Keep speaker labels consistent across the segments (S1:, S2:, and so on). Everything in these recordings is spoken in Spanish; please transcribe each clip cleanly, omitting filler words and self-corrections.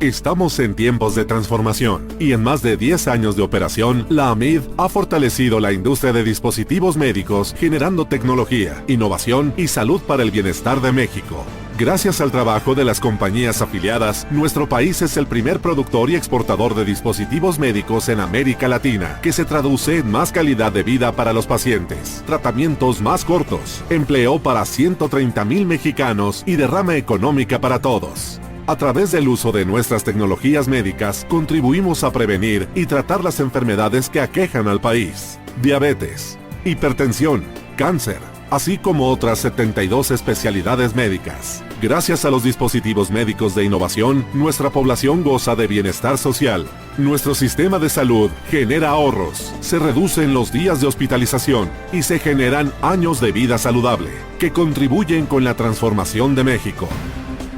S1: Estamos en tiempos de transformación y en más de 10 años de operación, la AMID ha fortalecido la industria de dispositivos médicos generando tecnología, innovación y salud para el bienestar de México. Gracias al trabajo de las compañías afiliadas, nuestro país es el primer productor y exportador de dispositivos médicos en América Latina, que se traduce en más calidad de vida para los pacientes, tratamientos más cortos, empleo para 130,000 mexicanos y derrama económica para todos. A través del uso de nuestras tecnologías médicas, contribuimos a prevenir y tratar las enfermedades que aquejan al país: diabetes, hipertensión, cáncer, así como otras 72 especialidades médicas. Gracias a los dispositivos médicos de innovación, nuestra población goza de bienestar social. Nuestro sistema de salud genera ahorros, se reducen los días de hospitalización y se generan años de vida saludable, que contribuyen con la transformación de México.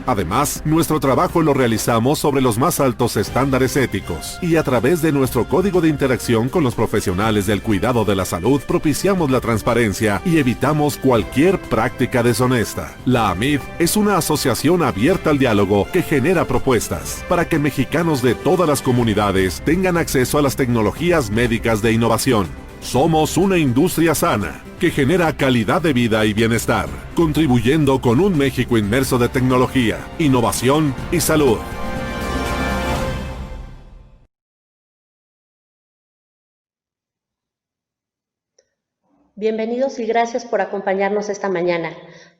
S1: Además, nuestro trabajo lo realizamos sobre los más altos estándares éticos y a través de nuestro código de interacción con los profesionales del cuidado de la salud propiciamos la transparencia y evitamos cualquier práctica deshonesta. La AMID es una asociación abierta al diálogo que genera propuestas para que mexicanos de todas las comunidades tengan acceso a las tecnologías médicas de innovación. Somos una industria sana que genera calidad de vida y bienestar, contribuyendo con un México inmerso de tecnología, innovación y salud.
S2: Bienvenidos y gracias por acompañarnos esta mañana.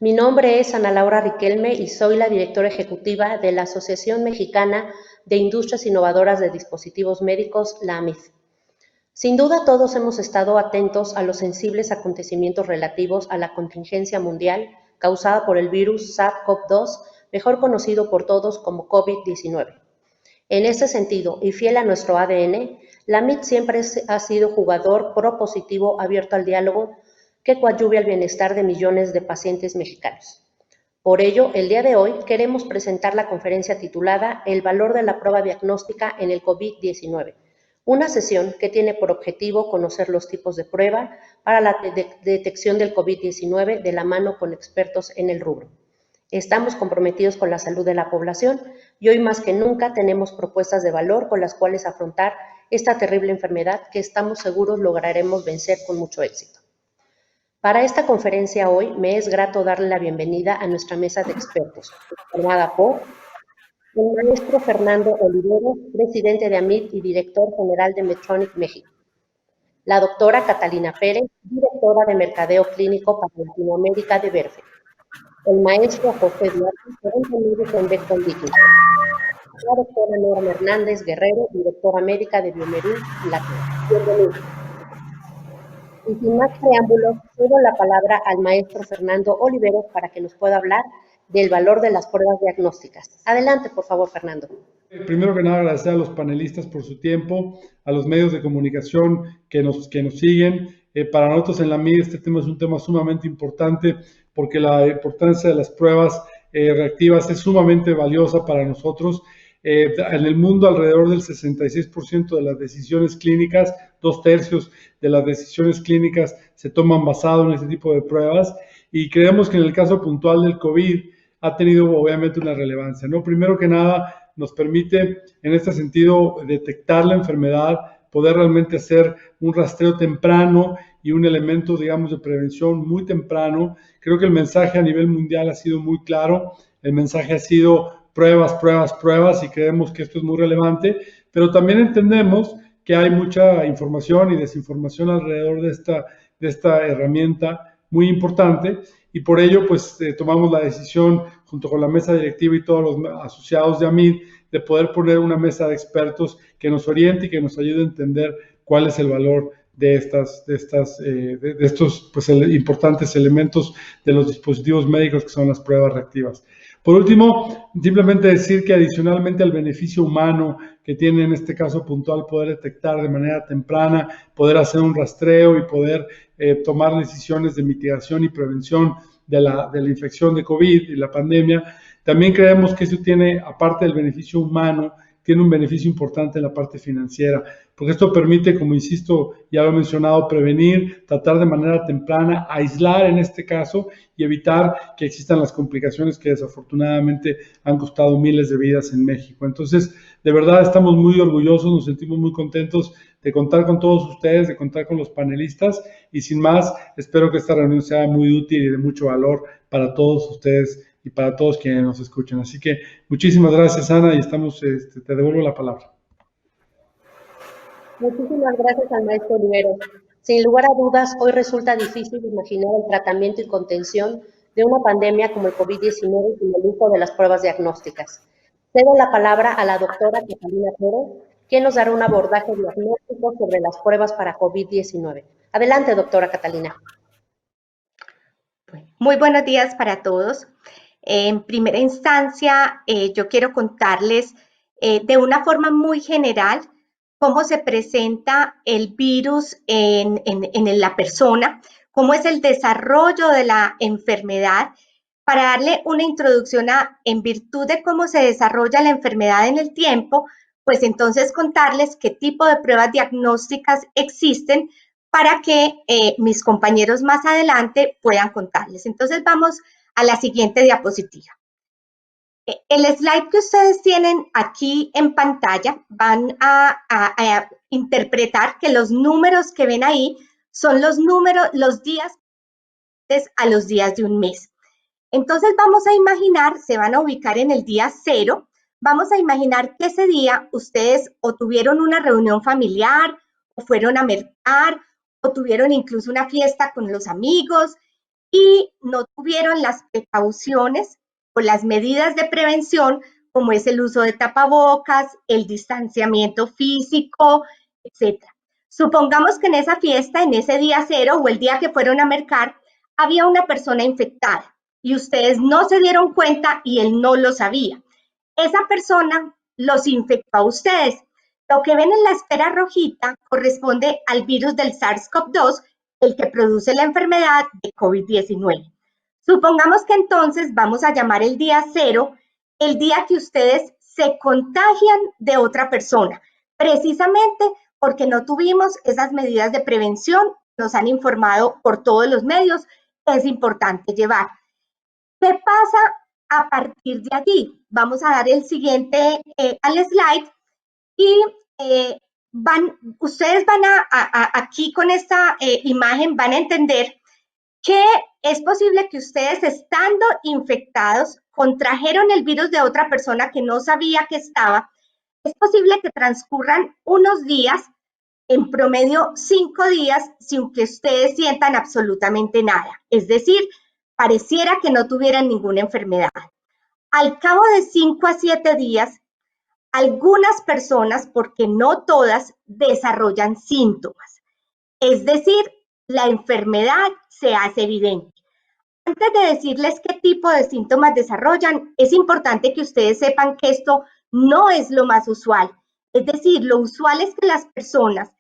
S2: Mi nombre es Ana Laura Riquelme y soy la directora ejecutiva de la Asociación Mexicana de Industrias Innovadoras de Dispositivos Médicos, la AMID. Sin duda todos hemos estado atentos a los sensibles acontecimientos relativos a la contingencia mundial causada por el virus SARS-CoV-2, mejor conocido por todos como COVID-19. En este sentido, y fiel a nuestro ADN, la AMID siempre ha sido jugador propositivo abierto al diálogo que coadyuve al bienestar de millones de pacientes mexicanos. Por ello, el día de hoy queremos presentar la conferencia titulada El valor de la prueba diagnóstica en el COVID-19, una sesión que tiene por objetivo conocer los tipos de prueba para la detección del COVID-19 de la mano con expertos en el rubro. Estamos comprometidos con la salud de la población y hoy más que nunca tenemos propuestas de valor con las cuales afrontar esta terrible enfermedad que estamos seguros lograremos vencer con mucho éxito. Para esta conferencia hoy me es grato darle la bienvenida a nuestra mesa de expertos, formada por el maestro Fernando Oliveros, presidente de AMID y director general de Medtronic México. La doctora Catalina Pérez, directora de Mercadeo Clínico para Latinoamérica de Verfe. El maestro José Duarte, gerente médico en Becton Dickinson. La doctora Norma Hernández Guerrero, directora médica de Biomerin Latina. Bienvenidos. Y sin más preámbulos, cedo la palabra al maestro Fernando Oliveros para que nos pueda hablar del valor de las pruebas diagnósticas. Adelante, por favor, Fernando.
S3: Primero que nada, agradecer a los panelistas por su tiempo, a los medios de comunicación que nos siguen. Para nosotros en la AMID este tema es un tema sumamente importante porque la importancia de las pruebas reactivas es sumamente valiosa para nosotros. En el mundo, alrededor del 66% de las decisiones clínicas, 2/3 de las decisiones clínicas se toman basado en este tipo de pruebas, y creemos que en el caso puntual del COVID ha tenido obviamente una relevancia, ¿no? Primero que nada, nos permite en este sentido detectar la enfermedad, poder realmente hacer un rastreo temprano y un elemento, digamos, de prevención muy temprano. Creo que el mensaje a nivel mundial ha sido muy claro. El mensaje ha sido pruebas, pruebas, pruebas, y creemos que esto es muy relevante, pero también entendemos que hay mucha información y desinformación alrededor de esta herramienta muy importante, y por ello pues tomamos la decisión junto con la mesa directiva y todos los asociados de AMID de poder poner una mesa de expertos que nos oriente y que nos ayude a entender cuál es el valor de estos pues, importantes elementos de los dispositivos médicos que son las pruebas reactivas. Por último, simplemente decir que adicionalmente al beneficio humano que tiene en este caso puntual poder detectar de manera temprana, poder hacer un rastreo y poder tomar decisiones de mitigación y prevención de la infección de COVID y la pandemia, también creemos que eso tiene, aparte del beneficio humano, tiene un beneficio importante en la parte financiera, porque esto permite, como insisto, ya lo he mencionado, prevenir, tratar de manera temprana, aislar en este caso y evitar que existan las complicaciones que desafortunadamente han costado miles de vidas en México. Entonces, de verdad estamos muy orgullosos, nos sentimos muy contentos de contar con todos ustedes, de contar con los panelistas y sin más, espero que esta reunión sea muy útil y de mucho valor para todos ustedes y para todos quienes nos escuchan. Así que muchísimas gracias, Ana, y te devuelvo la palabra.
S2: Muchísimas gracias al maestro Oliveros. Sin lugar a dudas, hoy resulta difícil imaginar el tratamiento y contención de una pandemia como el COVID-19 sin el uso de las pruebas diagnósticas. Cedo la palabra a la doctora Catalina Pérez, quien nos dará un abordaje diagnóstico sobre las pruebas para COVID-19. Adelante, doctora Catalina.
S4: Muy buenos días para todos. En primera instancia, yo quiero contarles de una forma muy general cómo se presenta el virus en la persona, cómo es el desarrollo de la enfermedad, para darle una introducción en virtud de cómo se desarrolla la enfermedad en el tiempo, pues entonces contarles qué tipo de pruebas diagnósticas existen para que mis compañeros más adelante puedan contarles. Entonces vamos a la siguiente diapositiva. El slide que ustedes tienen aquí en pantalla van a interpretar que los números que ven ahí son los días a los días de un mes. Entonces vamos a imaginar, se van a ubicar en el día 0, vamos a imaginar que ese día ustedes o tuvieron una reunión familiar, o fueron a mercar, o tuvieron incluso una fiesta con los amigos y no tuvieron las precauciones o las medidas de prevención, como es el uso de tapabocas, el distanciamiento físico, etc. Supongamos que en esa fiesta, en ese día 0 o el día que fueron a mercar, había una persona infectada y ustedes no se dieron cuenta y él no lo sabía. Esa persona los infectó a ustedes. Lo que ven en la esfera rojita corresponde al virus del SARS-CoV-2, el que produce la enfermedad de COVID-19. Supongamos que entonces vamos a llamar el día 0, el día que ustedes se contagian de otra persona, precisamente porque no tuvimos esas medidas de prevención, nos han informado por todos los medios, es importante llevar. ¿Qué pasa a partir de allí? Vamos a dar el siguiente al slide y ustedes van aquí con esta imagen van a entender que es posible que ustedes estando infectados contrajeron el virus de otra persona que no sabía que estaba. Es posible que transcurran unos días, en promedio 5 días, sin que ustedes sientan absolutamente nada. Es decir, pareciera que no tuvieran ninguna enfermedad. Al cabo de 5 a 7 días, algunas personas, porque no todas, desarrollan síntomas. Es decir, la enfermedad se hace evidente. Antes de decirles qué tipo de síntomas desarrollan, es importante que ustedes sepan que esto no es lo más usual. Es decir, lo usual es que las personas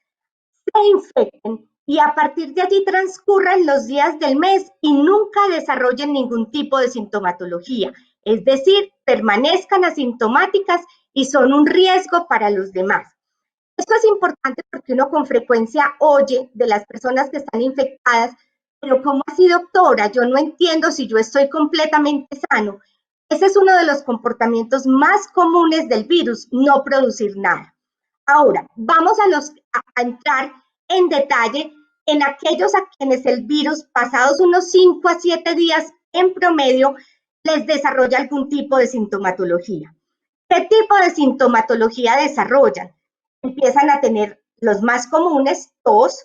S4: se infecten y a partir de allí transcurran los días del mes y nunca desarrollen ningún tipo de sintomatología. Es decir, permanezcan asintomáticas y son un riesgo para los demás. Esto es importante porque uno con frecuencia oye de las personas que están infectadas, pero ¿cómo así, doctora? Yo no entiendo si yo estoy completamente sano. Ese es uno de los comportamientos más comunes del virus, no producir nada. Ahora, vamos a entrar en detalle en aquellos a quienes el virus, pasados unos 5 a 7 días en promedio, les desarrolla algún tipo de sintomatología. ¿Qué tipo de sintomatología desarrollan? Empiezan a tener los más comunes, tos,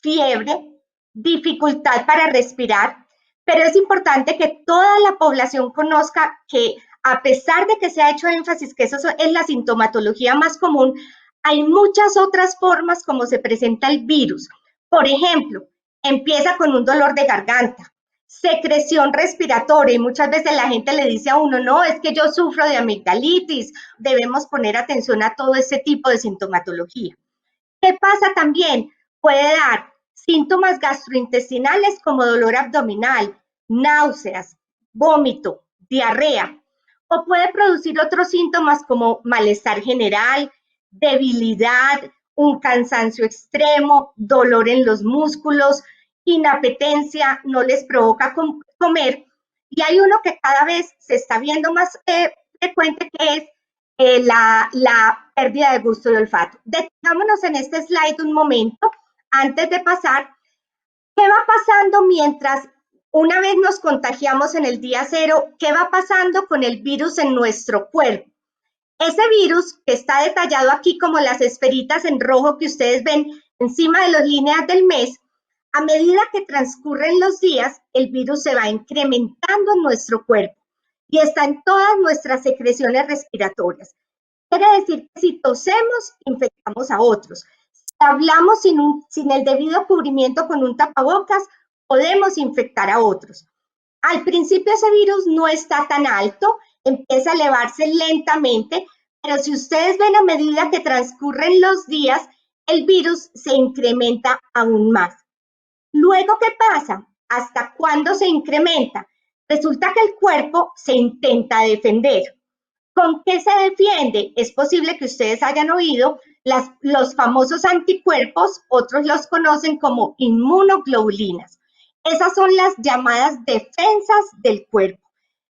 S4: fiebre, dificultad para respirar, pero es importante que toda la población conozca que a pesar de que se ha hecho énfasis que eso es la sintomatología más común, hay muchas otras formas como se presenta el virus. Por ejemplo, empieza con un dolor de garganta, secreción respiratoria y muchas veces la gente le dice a uno, no, es que yo sufro de amigdalitis, debemos poner atención a todo ese tipo de sintomatología. ¿Qué pasa también? Puede dar síntomas gastrointestinales como dolor abdominal, náuseas, vómito, diarrea. o puede producir otros síntomas como malestar general, debilidad, un cansancio extremo, dolor en los músculos, inapetencia, no les provoca comer. Y hay uno que cada vez se está viendo más frecuente, que es la pérdida de gusto y olfato. Detengámonos en este slide un momento antes de pasar. ¿Qué va pasando mientras una vez nos contagiamos en el día cero? ¿Qué va pasando con el virus en nuestro cuerpo? Ese virus que está detallado aquí como las esferitas en rojo que ustedes ven encima de las líneas del mes, a medida que transcurren los días, el virus se va incrementando en nuestro cuerpo y está en todas nuestras secreciones respiratorias. Quiere decir que si tosemos, infectamos a otros. Si hablamos sin el debido cubrimiento con un tapabocas, podemos infectar a otros. Al principio ese virus no está tan alto, empieza a elevarse lentamente, pero si ustedes ven a medida que transcurren los días, el virus se incrementa aún más. Luego, ¿qué pasa? ¿Hasta cuándo se incrementa? Resulta que el cuerpo se intenta defender. ¿Con qué se defiende? Es posible que ustedes hayan oído los famosos anticuerpos, otros los conocen como inmunoglobulinas. Esas son las llamadas defensas del cuerpo.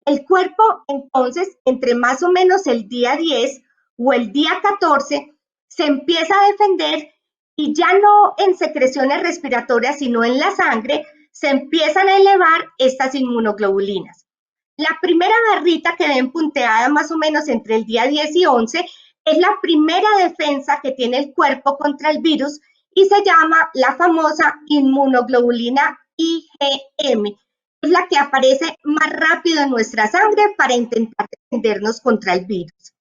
S4: El cuerpo, entonces, entre más o menos el día 10 o el día 14, se empieza a defender y ya no en secreciones respiratorias, sino en la sangre, se empiezan a elevar estas inmunoglobulinas. La primera barrita que ven punteada más o menos entre el día 10 y 11 es la primera defensa que tiene el cuerpo contra el virus y se llama la famosa inmunoglobulina IgM. Es la que aparece más rápido en nuestra sangre para intentar defendernos contra el virus.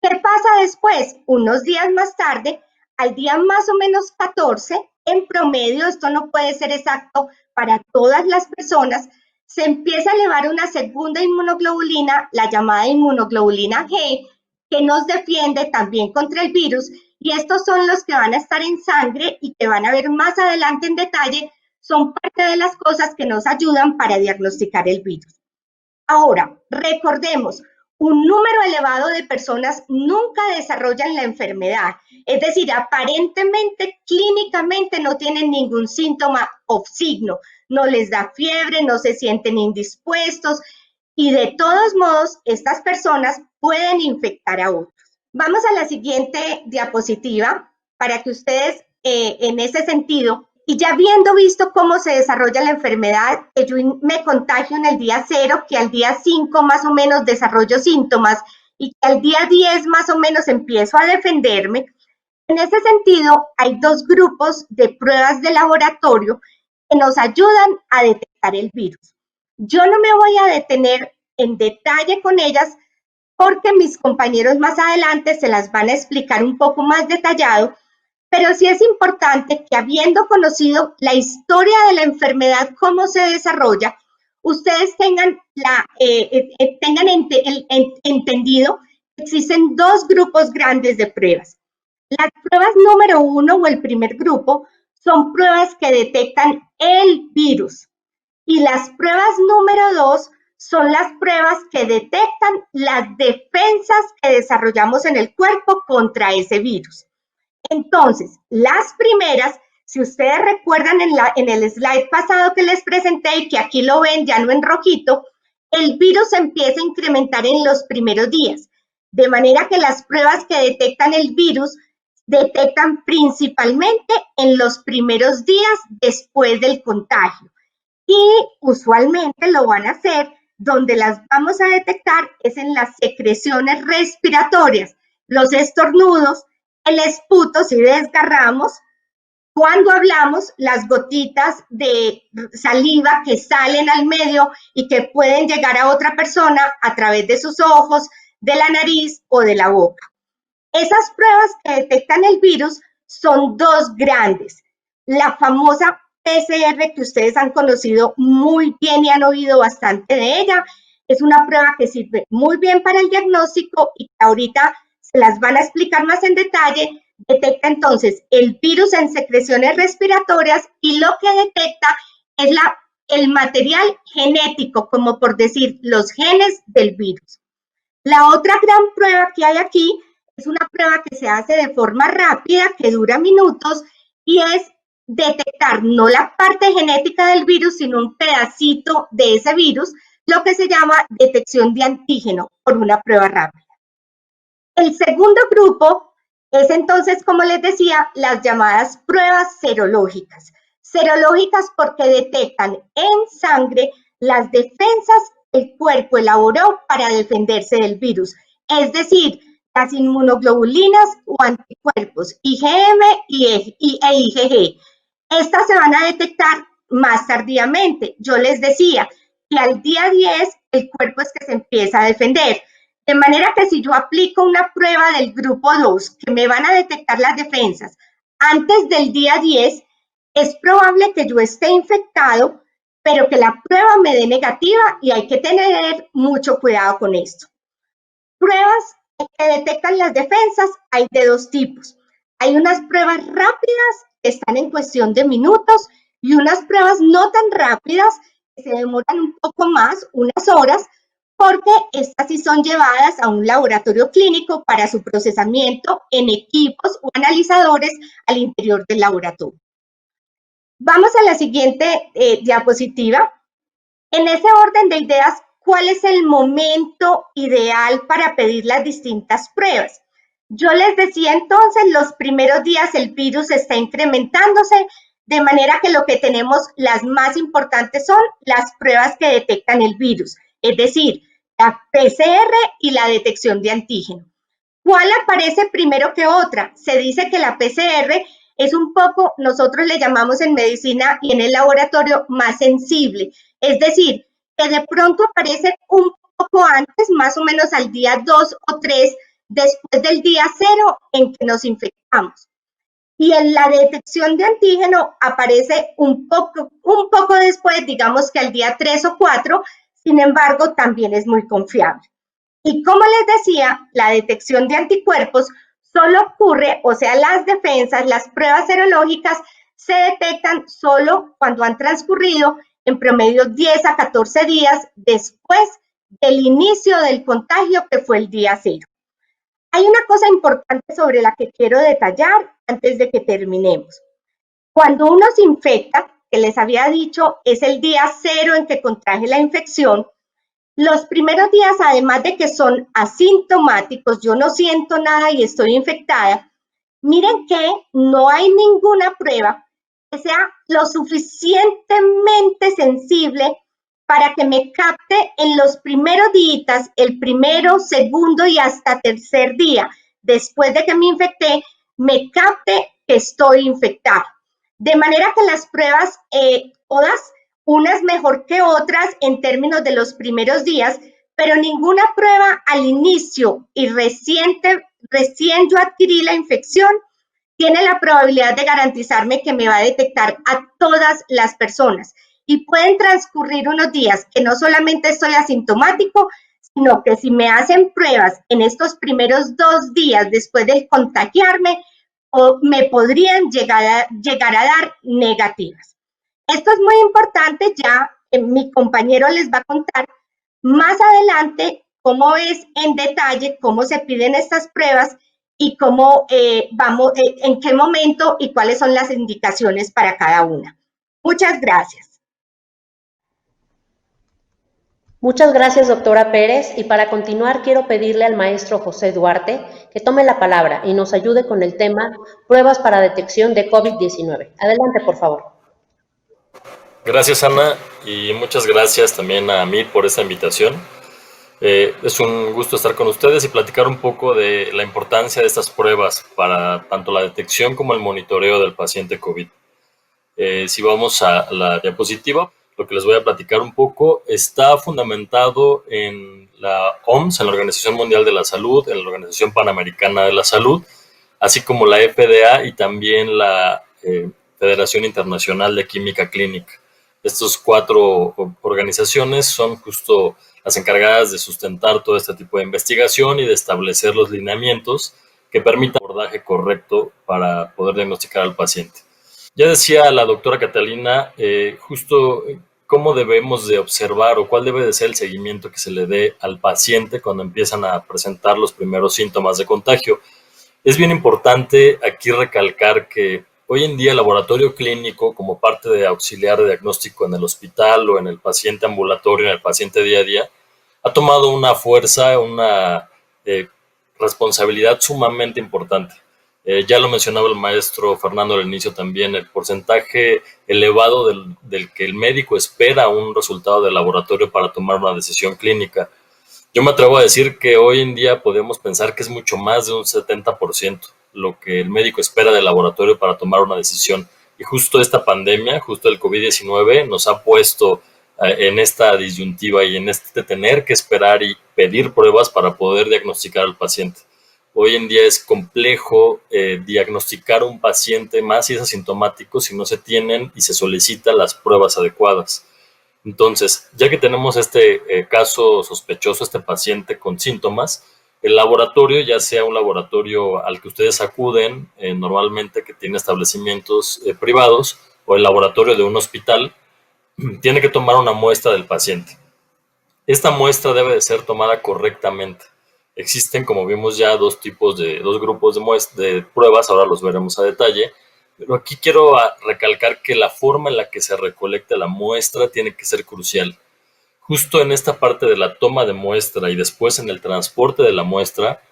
S4: ¿Qué pasa después? Unos días más tarde, al día más o menos 14, en promedio, esto no puede ser exacto para todas las personas, se empieza a elevar una segunda inmunoglobulina, la llamada inmunoglobulina G, que nos defiende también contra el virus, y estos son los que van a estar en sangre y que van a ver más adelante en detalle, son parte de las cosas que nos ayudan para diagnosticar el virus. Ahora, recordemos, un número elevado de personas nunca desarrollan la enfermedad, es decir, aparentemente, clínicamente no tienen ningún síntoma o signo, no les da fiebre, no se sienten indispuestos y de todos modos estas personas pueden infectar a otros. Vamos a la siguiente diapositiva para que ustedes en ese sentido, y ya habiendo visto cómo se desarrolla la enfermedad, que yo me contagio en el día 0, que al día 5 más o menos desarrollo síntomas y que al día 10 más o menos empiezo a defenderme, en ese sentido hay dos grupos de pruebas de laboratorio que nos ayudan a detectar el virus. Yo no me voy a detener en detalle con ellas porque mis compañeros más adelante se las van a explicar un poco más detallado, pero sí es importante que habiendo conocido la historia de la enfermedad, cómo se desarrolla, ustedes tengan entendido que existen dos grupos grandes de pruebas. Las pruebas número 1 o el primer grupo son pruebas que detectan el virus y las pruebas número 2 son las pruebas que detectan las defensas que desarrollamos en el cuerpo contra ese virus. Entonces, las primeras, si ustedes recuerdan en el slide pasado que les presenté y que aquí lo ven ya no en rojito, el virus empieza a incrementar en los primeros días, de manera que las pruebas que detectan el virus detectan principalmente en los primeros días después del contagio y usualmente lo van a hacer donde las vamos a detectar es en las secreciones respiratorias, los estornudos, el esputo si desgarramos, cuando hablamos, las gotitas de saliva que salen al medio y que pueden llegar a otra persona a través de sus ojos, de la nariz o de la boca. Esas pruebas que detectan el virus son dos grandes. La famosa PCR que ustedes han conocido muy bien y han oído bastante de ella, es una prueba que sirve muy bien para el diagnóstico y que ahorita se las van a explicar más en detalle. Detecta entonces el virus en secreciones respiratorias y lo que detecta es el material genético, como por decir, los genes del virus. La otra gran prueba que hay aquí es una prueba que se hace de forma rápida, que dura minutos, y es detectar no la parte genética del virus, sino un pedacito de ese virus, lo que se llama detección de antígeno por una prueba rápida. El segundo grupo es entonces, como les decía, las llamadas pruebas serológicas. Serológicas porque detectan en sangre las defensas que el cuerpo elaboró para defenderse del virus. Es decir, las inmunoglobulinas o anticuerpos IgM e IgG. Estas se van a detectar más tardíamente. Yo les decía que al día 10 el cuerpo es que se empieza a defender. De manera que si yo aplico una prueba del grupo 2, que me van a detectar las defensas antes del día 10, es probable que yo esté infectado, pero que la prueba me dé negativa y hay que tener mucho cuidado con esto. Pruebas que detectan las defensas hay de dos tipos. Hay unas pruebas rápidas que están en cuestión de minutos y unas pruebas no tan rápidas que se demoran un poco más, unas horas, porque estas sí son llevadas a un laboratorio clínico para su procesamiento en equipos o analizadores al interior del laboratorio. Vamos a la siguiente diapositiva. En ese orden de ideas, ¿cuál es el momento ideal para pedir las distintas pruebas? Yo les decía entonces, los primeros días el virus está incrementándose, de manera que lo que tenemos, las más importantes son las pruebas que detectan el virus, es decir, la PCR y la detección de antígeno. ¿Cuál aparece primero que otra? Se dice que la PCR es un poco, nosotros le llamamos en medicina y en el laboratorio, más sensible. Es decir, que de pronto aparece un poco antes, más o menos al día 2 o 3, después del día 0 en que nos infectamos. Y en la detección de antígeno aparece un poco después, digamos que al día 3 o 4, sin embargo, también es muy confiable. Y como les decía, la detección de anticuerpos solo ocurre, o sea, las defensas, las pruebas serológicas se detectan solo cuando han transcurrido en promedio 10 a 14 días después del inicio del contagio, que fue el día 0. Hay una cosa importante sobre la que quiero detallar antes de que terminemos. Cuando uno se infecta, que les había dicho, es el día 0 en que contraje la infección. Los primeros días, además de que son asintomáticos, yo no siento nada y estoy infectada, miren que no hay ninguna prueba que sea lo suficientemente sensible para que me capte en los primeros días, el primero, segundo y hasta tercer día, después de que me infecté, me capte que estoy infectada. De manera que las pruebas, todas, unas mejor que otras en términos de los primeros días, pero ninguna prueba al inicio y recién yo adquirí la infección tiene la probabilidad de garantizarme que me va a detectar a todas las personas. Y pueden transcurrir unos días que no solamente estoy asintomático, sino que si me hacen pruebas en estos primeros 2 días después de contagiarme, o me podrían llegar a dar negativas. Esto es muy importante, ya mi compañero les va a contar más adelante cómo es en detalle, cómo se piden estas pruebas y cómo en qué momento y cuáles son las indicaciones para cada una. Muchas gracias.
S2: Muchas gracias, doctora Pérez. Y para continuar, quiero pedirle al maestro José Duarte que tome la palabra y nos ayude con el tema pruebas para detección de COVID-19. Adelante, por favor.
S5: Gracias, Ana, y muchas gracias también a mí por esta invitación. Es un gusto estar con ustedes y platicar un poco de la importancia de estas pruebas para tanto la detección como el monitoreo del paciente COVID. Si vamos a la diapositiva, lo que les voy a platicar un poco está fundamentado en la OMS, en la Organización Mundial de la Salud, en la Organización Panamericana de la Salud, así como la FDA y también la Federación Internacional de Química Clínica. Estas 4 organizaciones son justo las encargadas de sustentar todo este tipo de investigación y de establecer los lineamientos que permitan un abordaje correcto para poder diagnosticar al paciente. Ya decía la doctora Catalina, justo cómo debemos de observar o cuál debe de ser el seguimiento que se le dé al paciente cuando empiezan a presentar los primeros síntomas de contagio. Es bien importante aquí recalcar que hoy en día el laboratorio clínico, como parte de auxiliar de diagnóstico en el hospital o en el paciente ambulatorio, en el paciente día a día, ha tomado una fuerza, una responsabilidad sumamente importante. Ya lo mencionaba el maestro Fernando al inicio también, el porcentaje elevado del que el médico espera un resultado de laboratorio para tomar una decisión clínica. Yo me atrevo a decir que hoy en día podemos pensar que es mucho más de un 70% lo que el médico espera del laboratorio para tomar una decisión. Y justo esta pandemia, justo el COVID-19, nos ha puesto en esta disyuntiva y en este tener que esperar y pedir pruebas para poder diagnosticar al paciente. Hoy en día es complejo diagnosticar un paciente más si es asintomático si no se tienen y se solicitan las pruebas adecuadas. Entonces, ya que tenemos este caso sospechoso, este paciente con síntomas, el laboratorio, ya sea un laboratorio al que ustedes acuden, normalmente que tiene establecimientos privados, o el laboratorio de un hospital, tiene que tomar una muestra del paciente. Esta muestra debe de ser tomada correctamente. Existen, como vimos ya, dos grupos de pruebas, ahora los veremos a detalle. Pero aquí quiero recalcar que la forma en la que se recolecta la muestra tiene que ser crucial. Justo en esta parte de la toma de muestra y después en el transporte de la muestra,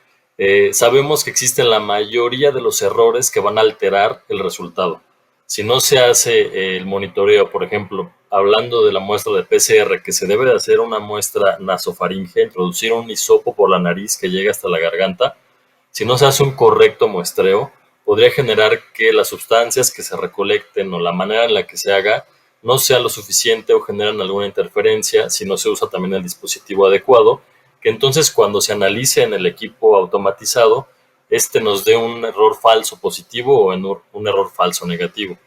S5: sabemos que existen la mayoría de los errores que van a alterar el resultado. Si no se hace el monitoreo, por ejemplo, hablando de la muestra de PCR, que se debe de hacer una muestra nasofaringea, introducir un hisopo por la nariz que llegue hasta la garganta, si no se hace un correcto muestreo, podría generar que las sustancias que se recolecten o la manera en la que se haga no sea lo suficiente o generan alguna interferencia si no se usa también el dispositivo adecuado, que entonces cuando se analice en el equipo automatizado, nos dé un error falso positivo o un error falso negativo.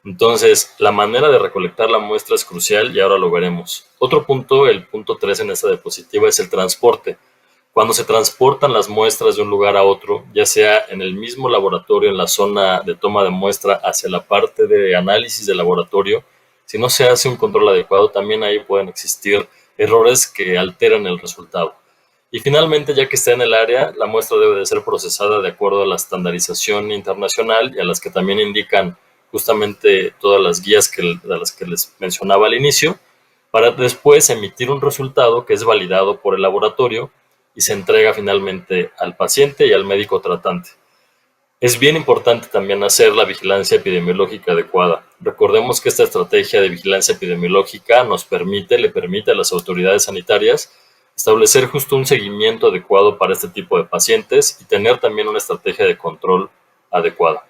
S5: Entonces, la manera de recolectar la muestra es crucial y ahora lo veremos. Otro punto, el punto 3 en esta diapositiva, es el transporte. Cuando se transportan las muestras de un lugar a otro, ya sea en el mismo laboratorio, en la zona de toma de muestra, hacia la parte de análisis del laboratorio, si no se hace un control adecuado, también ahí pueden existir errores que alteran el resultado. Y finalmente, ya que está en el área, la muestra debe de ser procesada de acuerdo a la estandarización internacional y a las que también indican justamente todas las guías de las que les mencionaba al inicio, para después emitir un resultado que es validado por el laboratorio y se entrega finalmente al paciente y al médico tratante. Es bien importante también hacer la vigilancia epidemiológica adecuada. Recordemos que esta estrategia de vigilancia epidemiológica le permite a las autoridades sanitarias establecer justo un seguimiento adecuado para este tipo de pacientes y tener también una estrategia de control adecuada.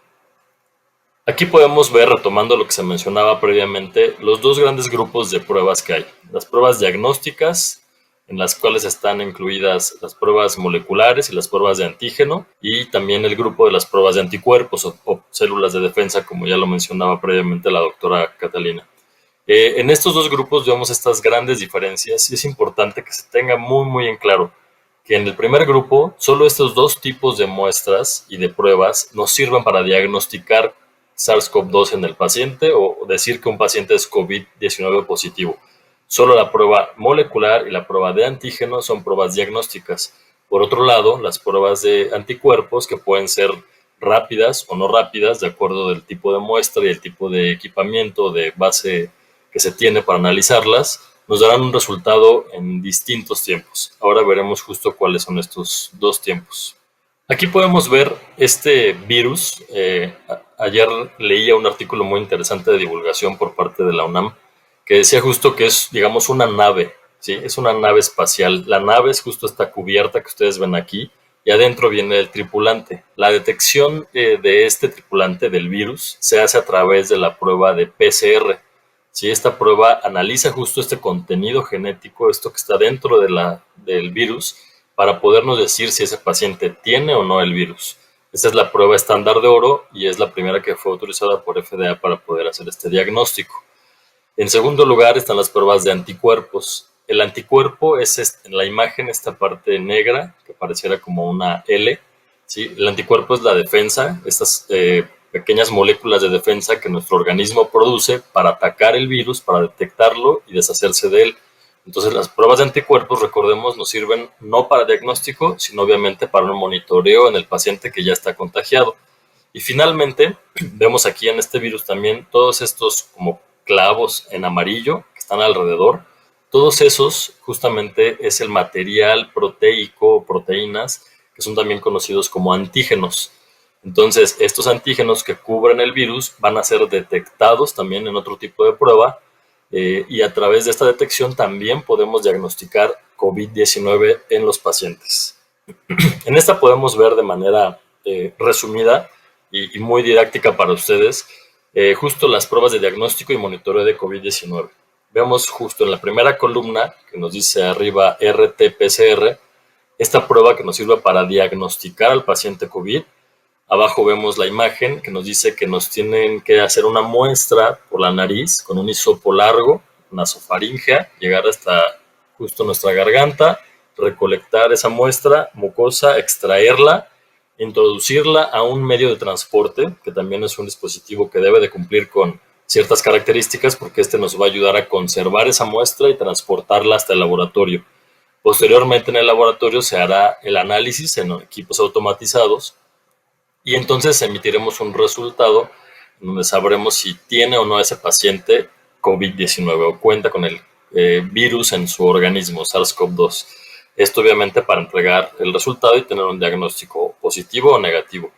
S5: Aquí podemos ver, retomando lo que se mencionaba previamente, los dos grandes grupos de pruebas que hay. Las pruebas diagnósticas, en las cuales están incluidas las pruebas moleculares y las pruebas de antígeno, y también el grupo de las pruebas de anticuerpos o células de defensa, como ya lo mencionaba previamente la doctora Catalina. En estos dos grupos vemos estas grandes diferencias y es importante que se tenga muy, muy en claro que en el primer grupo solo estos dos tipos de muestras y de pruebas nos sirven para diagnosticar SARS-CoV-2 en el paciente o decir que un paciente es COVID-19 positivo. Solo la prueba molecular y la prueba de antígeno son pruebas diagnósticas. Por otro lado, las pruebas de anticuerpos, que pueden ser rápidas o no rápidas, de acuerdo del tipo de muestra y el tipo de equipamiento de base que se tiene para analizarlas, nos darán un resultado en distintos tiempos. Ahora veremos justo cuáles son estos dos tiempos. Aquí podemos ver este virus. Ayer leía un artículo muy interesante de divulgación por parte de la UNAM que decía justo que es, digamos, una nave, ¿sí? Es una nave espacial. La nave es justo esta cubierta que ustedes ven aquí y adentro viene el tripulante. La detección de este tripulante del virus se hace a través de la prueba de PCR. ¿Sí? Esta prueba analiza justo este contenido genético, esto que está dentro del virus, para podernos decir si ese paciente tiene o no el virus. Esta es la prueba estándar de oro y es la primera que fue autorizada por FDA para poder hacer este diagnóstico. En segundo lugar están las pruebas de anticuerpos. El anticuerpo es en la imagen esta parte negra que pareciera como una L. ¿Sí? El anticuerpo es la defensa, estas pequeñas moléculas de defensa que nuestro organismo produce para atacar el virus, para detectarlo y deshacerse de él. Entonces las pruebas de anticuerpos, recordemos, nos sirven no para diagnóstico, sino obviamente para un monitoreo en el paciente que ya está contagiado. Y finalmente, vemos aquí en este virus también todos estos como clavos en amarillo que están alrededor. Todos esos justamente es el material proteico o proteínas que son también conocidos como antígenos. Entonces, estos antígenos que cubren el virus van a ser detectados también en otro tipo de prueba y a través de esta detección también podemos diagnosticar COVID-19 en los pacientes. En esta podemos ver de manera resumida y muy didáctica para ustedes justo las pruebas de diagnóstico y monitoreo de COVID-19. Vemos justo en la primera columna que nos dice arriba RT-PCR, esta prueba que nos sirve para diagnosticar al paciente COVID. Abajo vemos la imagen que nos dice que nos tienen que hacer una muestra por la nariz con un hisopo largo, nasofaringea, llegar hasta justo nuestra garganta, recolectar esa muestra mucosa, extraerla, introducirla a un medio de transporte, que también es un dispositivo que debe de cumplir con ciertas características porque este nos va a ayudar a conservar esa muestra y transportarla hasta el laboratorio. Posteriormente en el laboratorio se hará el análisis en equipos automatizados y entonces emitiremos un resultado en donde sabremos si tiene o no ese paciente COVID-19 o cuenta con el virus en su organismo, SARS-CoV-2. Esto obviamente para entregar el resultado y tener un diagnóstico positivo o negativo.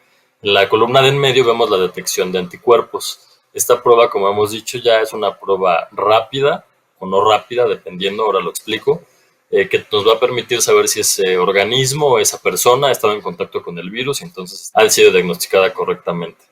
S5: En la columna de en medio vemos la detección de anticuerpos. Esta prueba, como hemos dicho ya, es una prueba rápida o no rápida, dependiendo, ahora lo explico, que nos va a permitir saber si ese organismo o esa persona ha estado en contacto con el virus y entonces ha sido diagnosticada correctamente.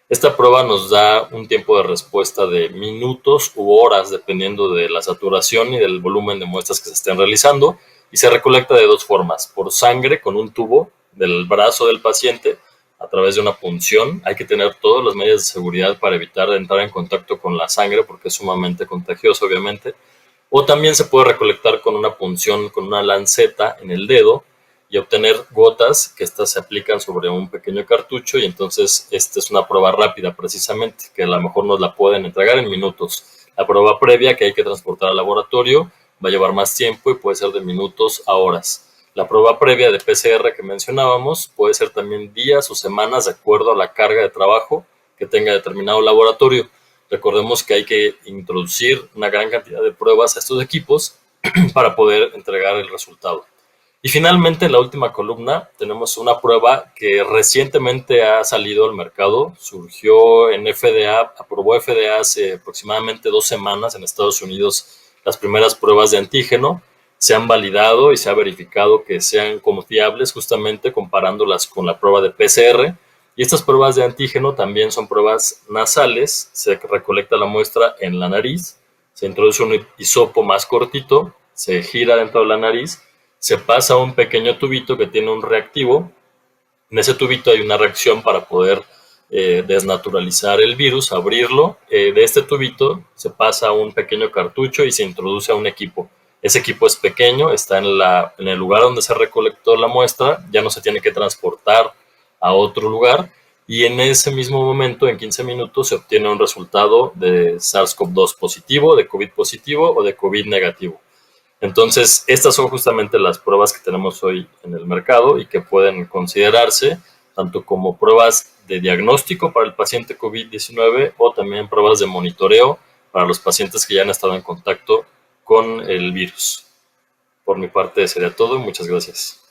S5: Esta prueba nos da un tiempo de respuesta de minutos u horas, dependiendo de la saturación y del volumen de muestras que se estén realizando, y se recolecta de dos formas: por sangre con un tubo del brazo del paciente a través de una punción. Hay que tener todas las medidas de seguridad para evitar entrar en contacto con la sangre porque es sumamente contagioso, obviamente. O también se puede recolectar con una punción, con una lanceta en el dedo y obtener gotas que estas se aplican sobre un pequeño cartucho y entonces esta es una prueba rápida precisamente, que a lo mejor nos la pueden entregar en minutos. La prueba previa que hay que transportar al laboratorio va a llevar más tiempo y puede ser de minutos a horas. La prueba previa de PCR que mencionábamos puede ser también días o semanas de acuerdo a la carga de trabajo que tenga determinado laboratorio. Recordemos que hay que introducir una gran cantidad de pruebas a estos equipos para poder entregar el resultado. Y finalmente, en la última columna, tenemos una prueba que recientemente ha salido al mercado. Surgió en FDA, aprobó FDA hace aproximadamente 2 semanas en Estados Unidos las primeras pruebas de antígeno. Se han validado y se ha verificado que sean confiables justamente comparándolas con la prueba de PCR. Y estas pruebas de antígeno también son pruebas nasales. Se recolecta la muestra en la nariz, se introduce un hisopo más cortito, se gira dentro de la nariz, se pasa a un pequeño tubito que tiene un reactivo. En ese tubito hay una reacción para poder desnaturalizar el virus, abrirlo. De este tubito se pasa a un pequeño cartucho y se introduce a un equipo. Ese equipo es pequeño, está en el lugar donde se recolectó la muestra, ya no se tiene que transportar a otro lugar y en ese mismo momento, en 15 minutos, se obtiene un resultado de SARS-CoV-2 positivo, de COVID positivo o de COVID negativo. Entonces, estas son justamente las pruebas que tenemos hoy en el mercado y que pueden considerarse tanto como pruebas de diagnóstico para el paciente COVID-19 o también pruebas de monitoreo para los pacientes que ya han estado en contacto con el virus. Por mi parte sería todo. Muchas gracias.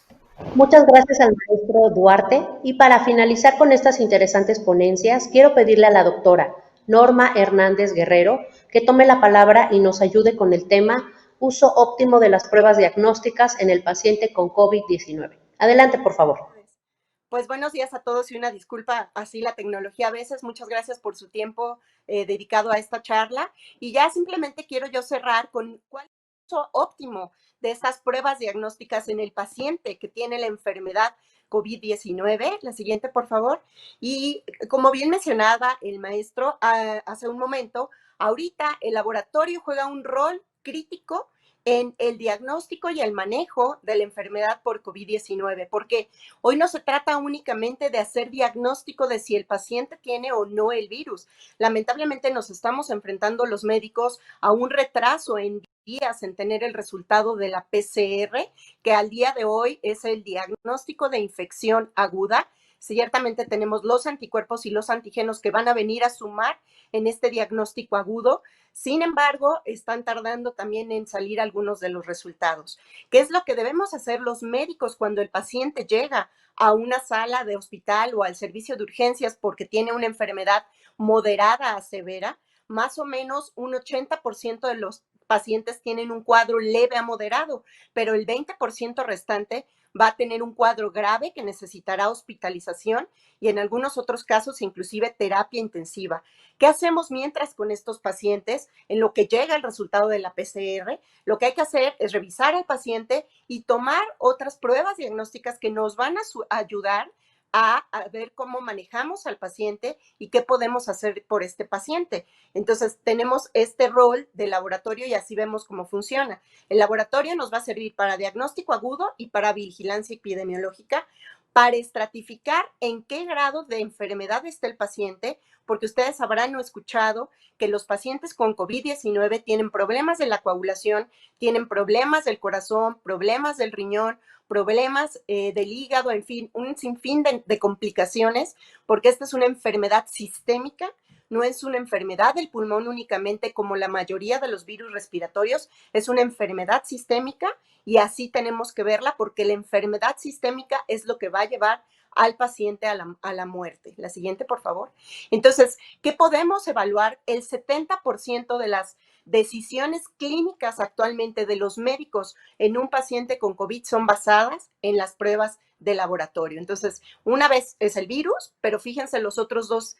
S2: Muchas gracias al maestro Duarte. Y para finalizar con estas interesantes ponencias, quiero pedirle a la doctora Norma Hernández Guerrero que tome la palabra y nos ayude con el tema uso óptimo de las pruebas diagnósticas en el paciente con COVID-19. Adelante, por favor.
S6: Pues buenos días a todos y una disculpa, así la tecnología a veces. Muchas gracias por su tiempo dedicado a esta charla. Y ya simplemente quiero yo cerrar con cuál es el uso óptimo de estas pruebas diagnósticas en el paciente que tiene la enfermedad COVID-19. La siguiente, por favor. Y como bien mencionaba el maestro hace un momento, ahorita el laboratorio juega un rol crítico en el diagnóstico y el manejo de la enfermedad por COVID-19, porque hoy no se trata únicamente de hacer diagnóstico de si el paciente tiene o no el virus. Lamentablemente nos estamos enfrentando los médicos a un retraso en días en tener el resultado de la PCR, que al día de hoy es el diagnóstico de infección aguda. Ciertamente tenemos los anticuerpos y los antígenos que van a venir a sumar en este diagnóstico agudo. Sin embargo, están tardando también en salir algunos de los resultados. ¿Qué es lo que debemos hacer los médicos cuando el paciente llega a una sala de hospital o al servicio de urgencias porque tiene una enfermedad moderada a severa? Más o menos un 80% de los pacientes tienen un cuadro leve a moderado, pero el 20% restante va a tener un cuadro grave que necesitará hospitalización y en algunos otros casos inclusive terapia intensiva. ¿Qué hacemos mientras con estos pacientes? En lo que llega el resultado de la PCR, lo que hay que hacer es revisar al paciente y tomar otras pruebas diagnósticas que nos van a ayudar a ver cómo manejamos al paciente y qué podemos hacer por este paciente. Entonces, tenemos este rol de laboratorio y así vemos cómo funciona. El laboratorio nos va a servir para diagnóstico agudo y para vigilancia epidemiológica, para estratificar en qué grado de enfermedad está el paciente, porque ustedes habrán escuchado que los pacientes con COVID-19 tienen problemas de la coagulación, tienen problemas del corazón, problemas del riñón, problemas del hígado, en fin, un sinfín de complicaciones, porque esta es una enfermedad sistémica, no es una enfermedad del pulmón únicamente como la mayoría de los virus respiratorios, es una enfermedad sistémica y así tenemos que verla porque la enfermedad sistémica es lo que va a llevar al paciente a la muerte. La siguiente, por favor. Entonces, ¿qué podemos evaluar? El 70% de las decisiones clínicas actualmente de los médicos en un paciente con COVID son basadas en las pruebas de laboratorio. Entonces, una vez es el virus, pero fíjense los otros dos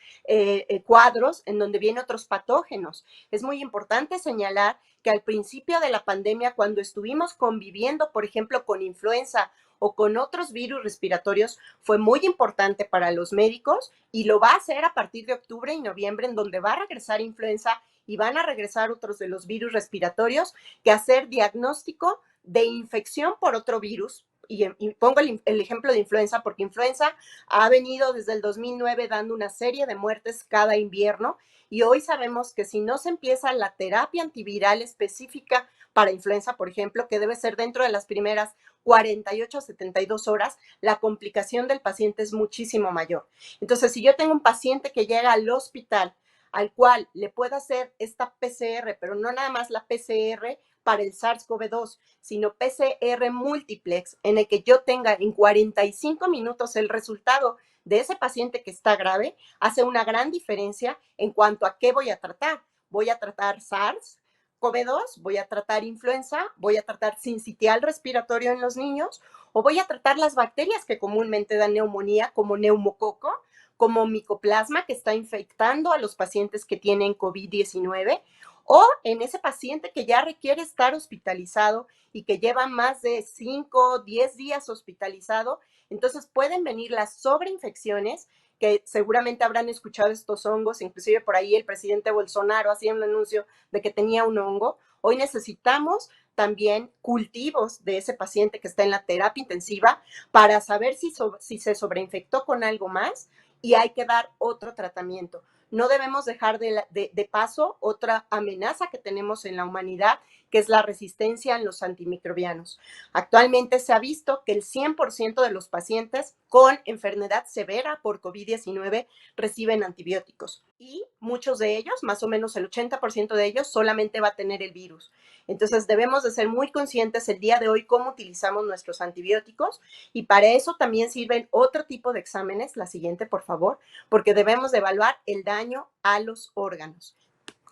S6: cuadros en donde vienen otros patógenos. Es muy importante señalar que al principio de la pandemia, cuando estuvimos conviviendo, por ejemplo, con influenza o con otros virus respiratorios, fue muy importante para los médicos y lo va a hacer a partir de octubre y noviembre, en donde va a regresar influenza y van a regresar otros de los virus respiratorios, que hacer diagnóstico de infección por otro virus. Y pongo el ejemplo de influenza, porque influenza ha venido desde el 2009 dando una serie de muertes cada invierno y hoy sabemos que si no se empieza la terapia antiviral específica para influenza, por ejemplo, que debe ser dentro de las primeras 48 a 72 horas, la complicación del paciente es muchísimo mayor. Entonces, si yo tengo un paciente que llega al hospital al cual le pueda hacer esta PCR, pero no nada más la PCR para el SARS-CoV-2, sino PCR múltiplex, en el que yo tenga en 45 minutos el resultado de ese paciente que está grave, hace una gran diferencia en cuanto a qué voy a tratar. Voy a tratar SARS-CoV-2, voy a tratar influenza, voy a tratar sincitial respiratorio en los niños, o voy a tratar las bacterias que comúnmente dan neumonía, como neumococo, como micoplasma, que está infectando a los pacientes que tienen COVID-19, o en ese paciente que ya requiere estar hospitalizado y que lleva más de 5 o 10 días hospitalizado. Entonces pueden venir las sobreinfecciones, que seguramente habrán escuchado estos hongos, inclusive por ahí el presidente Bolsonaro hacía un anuncio de que tenía un hongo. Hoy necesitamos también cultivos de ese paciente que está en la terapia intensiva para saber si se sobreinfectó con algo más y hay que dar otro tratamiento. No debemos dejar de paso otra amenaza que tenemos en la humanidad, que es la resistencia en los antimicrobianos. Actualmente se ha visto que el 100% de los pacientes con enfermedad severa por COVID-19 reciben antibióticos y muchos de ellos, más o menos el 80% de ellos, solamente va a tener el virus. Entonces debemos de ser muy conscientes el día de hoy cómo utilizamos nuestros antibióticos y para eso también sirven otro tipo de exámenes, la siguiente por favor, porque debemos de evaluar el daño a los órganos.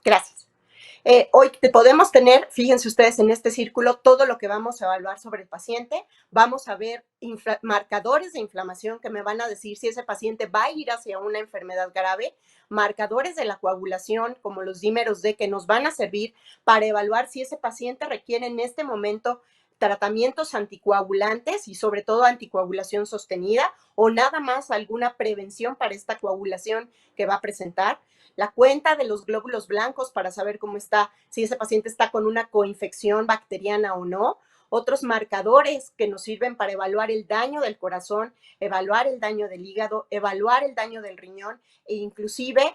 S6: Gracias. Hoy podemos tener, fíjense ustedes en este círculo, todo lo que vamos a evaluar sobre el paciente. Vamos a ver marcadores de inflamación que me van a decir si ese paciente va a ir hacia una enfermedad grave, marcadores de la coagulación como los dímeros D que nos van a servir para evaluar si ese paciente requiere en este momento tratamientos anticoagulantes y sobre todo anticoagulación sostenida o nada más alguna prevención para esta coagulación que va a presentar. La cuenta de los glóbulos blancos para saber cómo está, si ese paciente está con una coinfección bacteriana o no. Otros marcadores que nos sirven para evaluar el daño del corazón, evaluar el daño del hígado, evaluar el daño del riñón e inclusive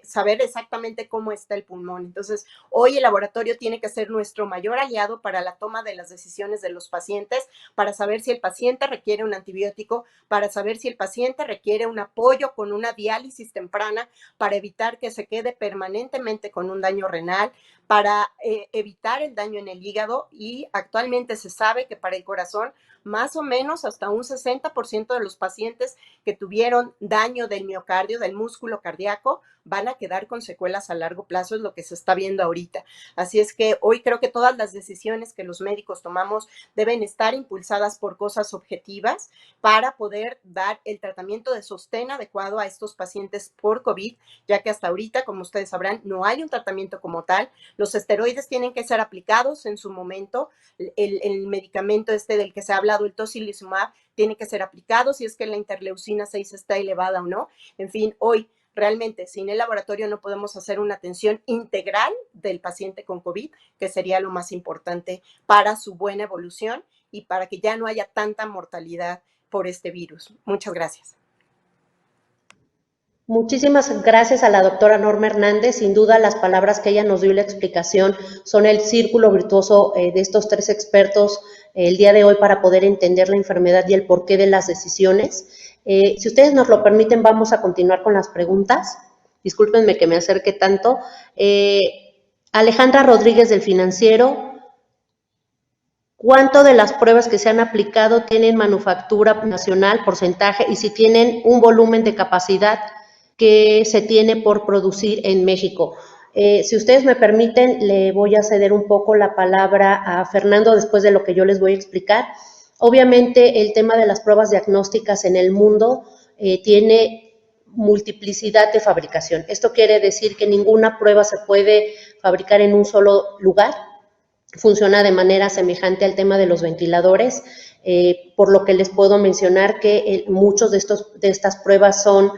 S6: saber exactamente cómo está el pulmón. Entonces, hoy el laboratorio tiene que ser nuestro mayor aliado para la toma de las decisiones de los pacientes, para saber si el paciente requiere un antibiótico, para saber si el paciente requiere un apoyo con una diálisis temprana para evitar que se quede permanentemente con un daño renal, para evitar el daño en el hígado, y actualmente se sabe que para el corazón más o menos hasta un 60% de los pacientes que tuvieron daño del miocardio, del músculo cardíaco, van a quedar con secuelas a largo plazo, es lo que se está viendo ahorita. Así es que hoy creo que todas las decisiones que los médicos tomamos deben estar impulsadas por cosas objetivas para poder dar el tratamiento de sostén adecuado a estos pacientes por COVID, ya que hasta ahorita, como ustedes sabrán, no hay un tratamiento como tal. Los esteroides tienen que ser aplicados en su momento. El medicamento del que se ha hablado, el tocilizumab, tiene que ser aplicado si es que la interleucina 6 está elevada o no. En fin, hoy realmente sin el laboratorio no podemos hacer una atención integral del paciente con COVID, que sería lo más importante para su buena evolución y para que ya no haya tanta mortalidad por este virus. Muchas gracias.
S2: Muchísimas gracias a la doctora Norma Hernández. Sin duda, las palabras que ella nos dio y la explicación son el círculo virtuoso de estos tres expertos el día de hoy para poder entender la enfermedad y el porqué de las decisiones. Si ustedes nos lo permiten, vamos a continuar con las preguntas. Discúlpenme que me acerque tanto. Alejandra Rodríguez del Financiero. ¿Cuánto de las pruebas que se han aplicado tienen manufactura nacional, porcentaje, y si tienen un volumen de capacidad que se tiene por producir en México? Si ustedes me permiten, le voy a ceder un poco la palabra a Fernando después de lo que yo les voy a explicar. Obviamente, el tema de las pruebas diagnósticas en el mundo tiene multiplicidad de fabricación. Esto quiere decir que ninguna prueba se puede fabricar en un solo lugar. Funciona de manera semejante al tema de los ventiladores, por lo que les puedo mencionar que muchos de estas pruebas son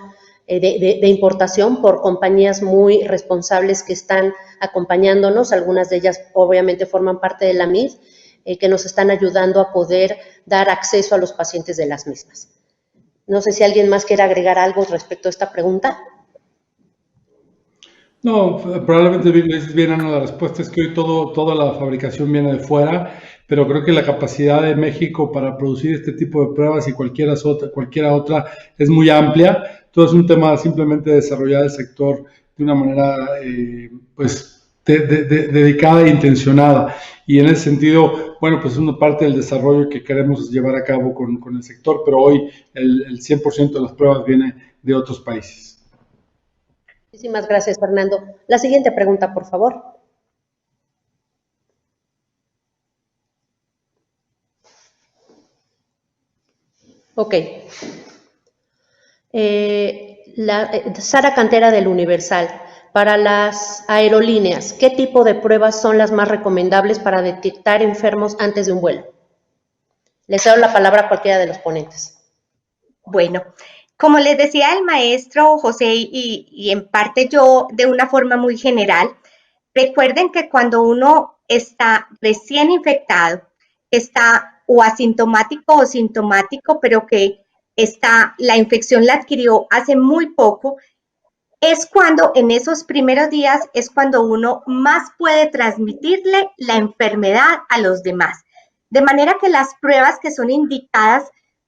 S2: de importación por compañías muy responsables que están acompañándonos. Algunas de ellas obviamente forman parte de la MID, que nos están ayudando a poder dar acceso a los pacientes de las mismas. No sé si alguien más quiere agregar algo respecto a esta pregunta.
S3: No, probablemente bien, Ana, la respuesta es que hoy toda la fabricación viene de fuera, pero creo que la capacidad de México para producir este tipo de pruebas y cualquiera otra es muy amplia. Todo es un tema simplemente de desarrollar el sector de una manera dedicada e intencionada. Y en ese sentido, bueno, pues es una parte del desarrollo que queremos llevar a cabo con el sector, pero hoy el 100% de las pruebas viene de otros países.
S2: Muchísimas gracias, Fernando. La siguiente pregunta, por favor. Ok. Sara Cantera del Universal. Para las aerolíneas, ¿qué tipo de pruebas son las más recomendables para detectar enfermos antes de un vuelo? Les doy la palabra a cualquiera de los ponentes.
S4: Bueno, como les decía el maestro José y en parte yo de una forma muy general, recuerden que cuando uno está recién infectado, está o asintomático o sintomático, pero que la infección la adquirió hace muy poco, es cuando en esos primeros días es cuando uno más puede transmitirle la enfermedad a los demás. De manera que las pruebas que son indicadas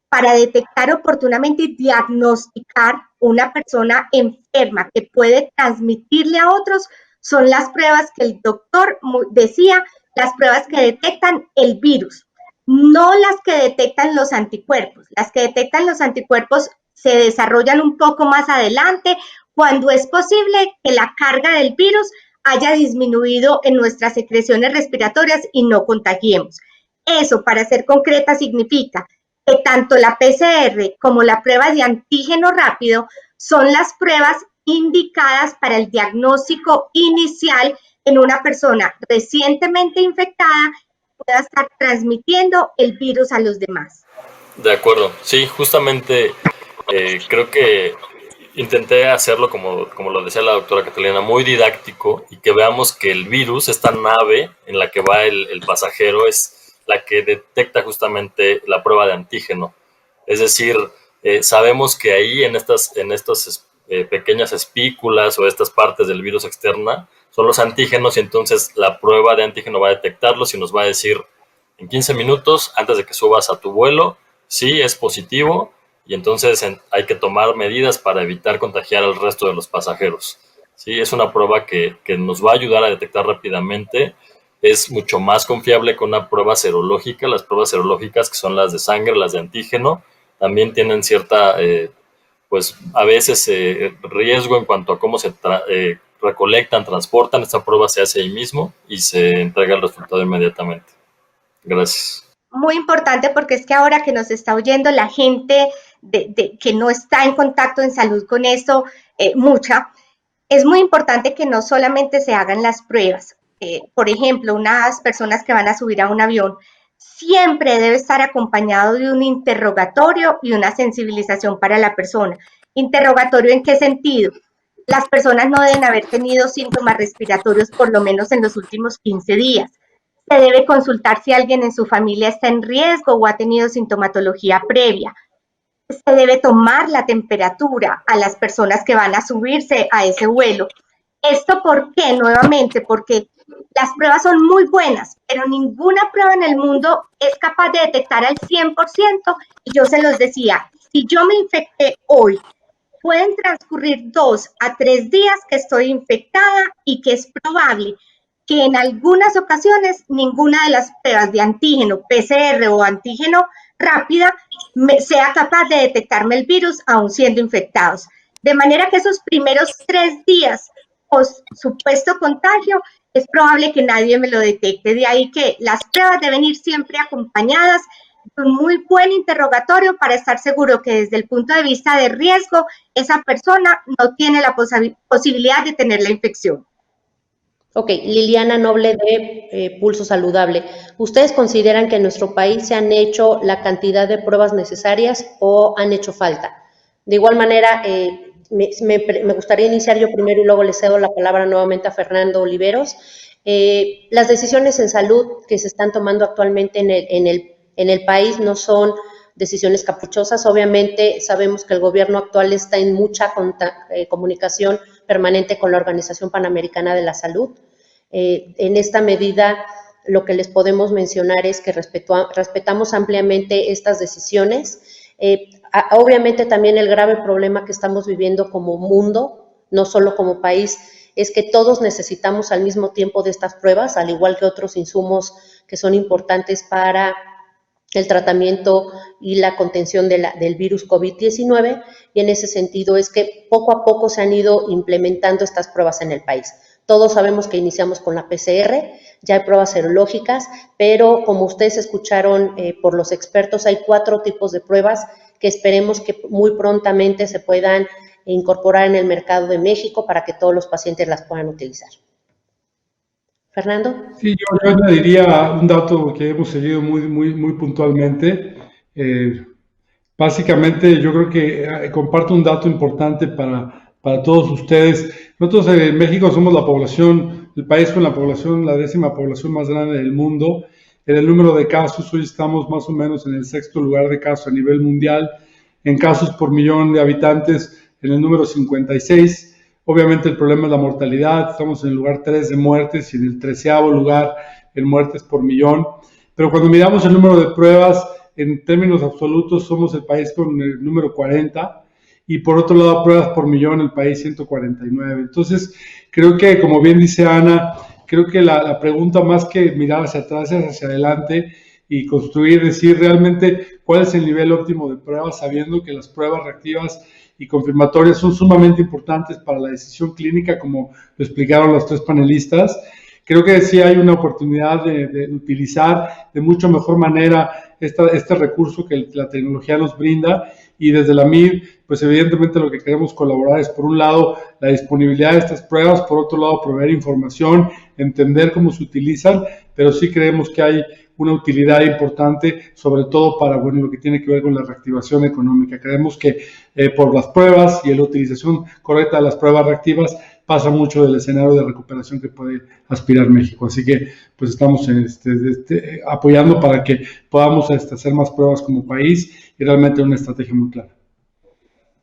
S4: para detectar oportunamente y diagnosticar una persona enferma que puede transmitirle a otros son las pruebas que el doctor decía, las pruebas que detectan el virus, no las que detectan los anticuerpos. Las que detectan los anticuerpos se desarrollan un poco más adelante, cuando es posible que la carga del virus haya disminuido en nuestras secreciones respiratorias y no contagiemos. Eso, para ser concreta, significa que tanto la PCR como la prueba de antígeno rápido son las pruebas indicadas para el diagnóstico inicial en una persona recientemente infectada pueda estar transmitiendo el virus a los demás.
S5: De acuerdo, sí, justamente creo que intenté hacerlo, como lo decía la doctora Catalina, muy didáctico, y que veamos que el virus, esta nave en la que va el pasajero, es la que detecta justamente la prueba de antígeno. Es decir, sabemos que ahí en estas pequeñas espículas o estas partes del virus externa son los antígenos, y entonces la prueba de antígeno va a detectarlos y nos va a decir en 15 minutos antes de que subas a tu vuelo, sí, es positivo, y entonces hay que tomar medidas para evitar contagiar al resto de los pasajeros. Sí, es una prueba que nos va a ayudar a detectar rápidamente. Es mucho más confiable que una prueba serológica. Las pruebas serológicas, que son las de sangre, las de antígeno, también tienen cierta, pues a veces riesgo en cuanto a cómo se recolectan, transportan. Esta prueba se hace ahí mismo y se entrega el resultado inmediatamente. Gracias.
S4: Muy importante, porque es que ahora que nos está oyendo la gente que no está en contacto en salud con esto, es muy importante que no solamente se hagan las pruebas. Por ejemplo, unas personas que van a subir a un avión, siempre debe estar acompañado de un interrogatorio y una sensibilización para la persona. ¿Interrogatorio en qué sentido? Las personas no deben haber tenido síntomas respiratorios por lo menos en los últimos 15 días. Se debe consultar si alguien en su familia está en riesgo o ha tenido sintomatología previa. Se debe tomar la temperatura a las personas que van a subirse a ese vuelo. ¿Esto por qué? Nuevamente, porque las pruebas son muy buenas, pero ninguna prueba en el mundo es capaz de detectar al 100%. Y yo se los decía, si yo me infecté hoy, pueden transcurrir 2 a 3 días que estoy infectada y que es probable que en algunas ocasiones ninguna de las pruebas de antígeno, PCR o antígeno rápida, sea capaz de detectarme el virus aún siendo infectados. De manera que esos primeros 3 días post supuesto contagio, es probable que nadie me lo detecte. De ahí que las pruebas deben ir siempre acompañadas de un muy buen interrogatorio para estar seguro que desde el punto de vista de riesgo, esa persona no tiene la posibilidad de tener la infección.
S2: Ok, Liliana Noble de Pulso Saludable. ¿Ustedes consideran que en nuestro país se han hecho la cantidad de pruebas necesarias o han hecho falta? De igual manera, me gustaría iniciar yo primero y luego le cedo la palabra nuevamente a Fernando Oliveros. Las decisiones en salud que se están tomando actualmente en el país no son decisiones caprichosas. Obviamente sabemos que el gobierno actual está en mucha comunicación permanente con la Organización Panamericana de la Salud. En esta medida, lo que les podemos mencionar es que respetamos ampliamente estas decisiones. Obviamente también el grave problema que estamos viviendo como mundo, no solo como país, es que todos necesitamos al mismo tiempo de estas pruebas, al igual que otros insumos que son importantes para el tratamiento y la contención del virus COVID-19, y en ese sentido es que poco a poco se han ido implementando estas pruebas en el país. Todos sabemos que iniciamos con la PCR, ya hay pruebas serológicas, pero como ustedes escucharon por los expertos, hay 4 tipos de pruebas que esperemos que muy prontamente se puedan incorporar en el mercado de México para que todos los pacientes las puedan utilizar. Fernando.
S3: Sí, yo añadiría un dato que hemos seguido muy puntualmente. Básicamente, yo creo que comparto un dato importante para todos ustedes. Nosotros en México somos el país con la 10ª población más grande del mundo. En el número de casos, hoy estamos más o menos en el 6º lugar de casos a nivel mundial. En casos por millón de habitantes, en el número 56. Obviamente el problema es la mortalidad, estamos en el lugar 3 de muertes y en el 13º lugar en muertes por millón. Pero cuando miramos el número de pruebas, en términos absolutos somos el país con el número 40 y por otro lado pruebas por millón el país 149. Entonces creo que, como bien dice Ana, creo que la pregunta más que mirar hacia atrás es hacia adelante y construir, decir realmente cuál es el nivel óptimo de pruebas, sabiendo que las pruebas reactivas y confirmatorias son sumamente importantes para la decisión clínica, como lo explicaron los 3 panelistas. Creo que sí hay una oportunidad de utilizar de mucho mejor manera este recurso que la tecnología nos brinda y desde la MID, pues evidentemente lo que queremos colaborar es, por un lado, la disponibilidad de estas pruebas, por otro lado, proveer información, entender cómo se utilizan, pero sí creemos que hay una utilidad importante, sobre todo para lo que tiene que ver con la reactivación económica. Creemos que por las pruebas y la utilización correcta de las pruebas reactivas pasa mucho del escenario de recuperación que puede aspirar México. Así que pues estamos apoyando para que podamos hacer más pruebas como país y realmente una estrategia muy clara.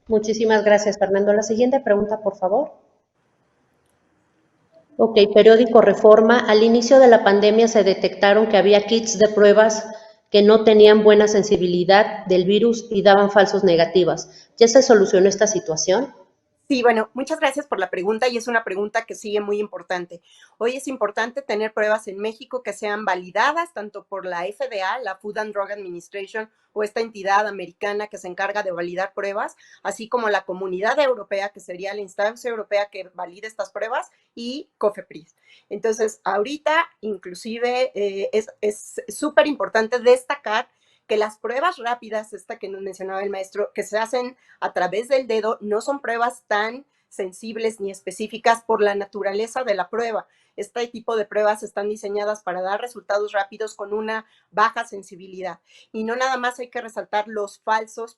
S2: Muchísimas gracias, Fernando. La siguiente pregunta, por favor. Ok, periódico Reforma. Al inicio de la pandemia se detectaron que había kits de pruebas que no tenían buena sensibilidad del virus y daban falsos negativas. ¿Ya se solucionó esta situación?
S6: Sí, bueno, muchas gracias por la pregunta y es una pregunta que sigue muy importante. Hoy es importante tener pruebas en México que sean validadas tanto por la FDA, la Food and Drug Administration, o esta entidad americana que se encarga de validar pruebas, así como la Comunidad Europea, que sería la instancia europea que valide estas pruebas, y COFEPRIS. Entonces, ahorita inclusive es súper importante destacar que las pruebas rápidas, esta que nos mencionaba el maestro, que se hacen a través del dedo, no son pruebas tan sensibles ni específicas por la naturaleza de la prueba. Este tipo de pruebas están diseñadas para dar resultados rápidos con una baja sensibilidad. Y no nada más hay que resaltar los falsos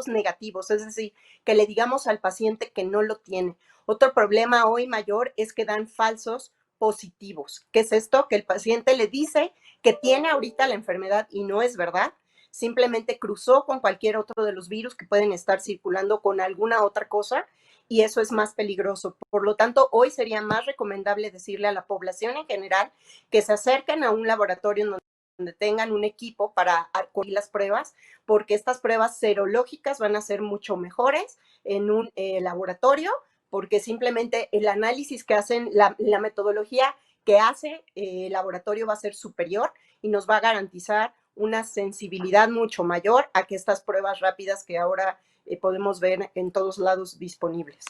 S6: negativos, es decir, que le digamos al paciente que no lo tiene. Otro problema hoy mayor es que dan falsos positivos. ¿Qué es esto? Que el paciente le dice que tiene ahorita la enfermedad y no es verdad, simplemente cruzó con cualquier otro de los virus que pueden estar circulando con alguna otra cosa y eso es más peligroso. Por lo tanto, hoy sería más recomendable decirle a la población en general que se acerquen a un laboratorio donde tengan un equipo para acudir las pruebas, porque estas pruebas serológicas van a ser mucho mejores en un laboratorio, porque simplemente el análisis que hacen, la metodología que hace el laboratorio va a ser superior y nos va a garantizar una sensibilidad mucho mayor a que estas pruebas rápidas que ahora podemos ver en todos lados disponibles.